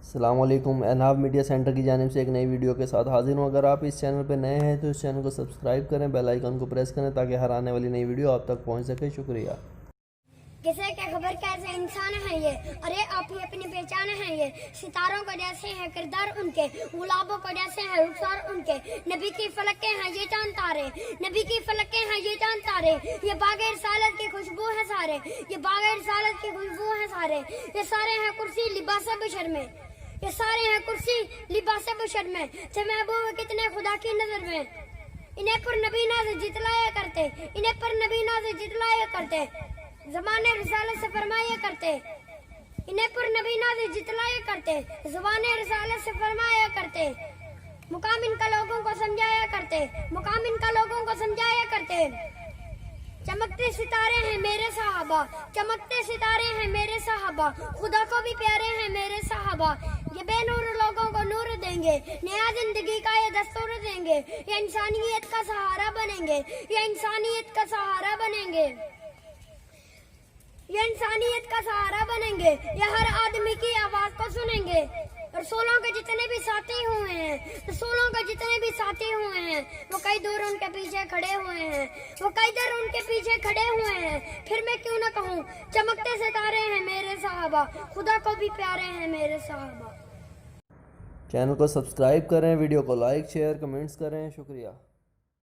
السلام علیکم، اناب media centre کی جانب سے ایک نئی ویڈیو کے ساتھ حاضر ہوں۔ اگر آپ اس چینل پہ نئے ہیں تو اس چینل کو سبسکرائب کریں، بیل آئیکن کو پریس کریں تاکہ ہر آنے والی نئی ویڈیو آپ تک پہنچ سکے۔ شکریہ۔ کسے کیا خبر کیسے انسان ہے یہ، ارے آپ ہی اپنی پہچان ہے یہ۔ ستاروں کو جیسے ہیں کردار ان کے، گلابوں کو جیسے ہیں رخسار ان کے۔ نبی کی فلکیں ہیں یہ چاند تارے، نبی کی فلکیں ہیں یہ چاند تارے۔ یہ باغ رسالت کی خوشبو ہے سارے، یہ باغ رسالت کی خوشبو ہے سارے۔ یہ سارے ہیں کرسی لباس بشر میں، یہ سارے ہیں کرسی لباس بشر میں۔ تھے محبوب کتنے خدا کی نظر میں، انہیں پر نبی ناز جتلایا کرتے، انہیں پر نبی ناز جتلایا کرتے۔ زبان رسالت سے فرمایا کرتے، انہیں پر نبی ناز جتلایا کرتے۔ زبان رسالت سے فرمایا کرتے، مقام ان کا لوگوں کو سمجھایا کرتے، مقام ان کا لوگوں کو سمجھایا کرتے۔ چمکتے ستارے ہیں میرے صحابہ، چمکتے ستارے ہیں میرے صحابہ، خدا کو بھی پیارے ہیں میرے صحابہ۔ یہ بے نور لوگوں کو نور دیں گے، نیا زندگی کا یہ دستور دیں گے۔ یہ انسانیت کا سہارا بنیں گے، یہ انسانیت کا سہارا بنیں گے، یہ انسانیت کا سہارا بنیں گے۔ یہ ہر آدمی کی آواز کو سنیں گے۔ رسولوں کے جتنے بھی ساتھی ہوئے ہیں، رسولوں کے جتنے بھی ساتھی ہوئے ہیں، وہ کئی دور ان کے پیچھے کھڑے ہوئے ہیں، وہ کئی دور ان کے پیچھے کھڑے ہوئے ہیں۔ پھر میں کیوں نہ کہوں، چمکتے ستارے ہیں میرے صحابہ، خدا کو بھی پیارے ہیں میرے صحابہ۔ چینل کو سبسکرائب کریں، ویڈیو کو لائک، شیئر، کمنٹس کریں۔ شکریہ۔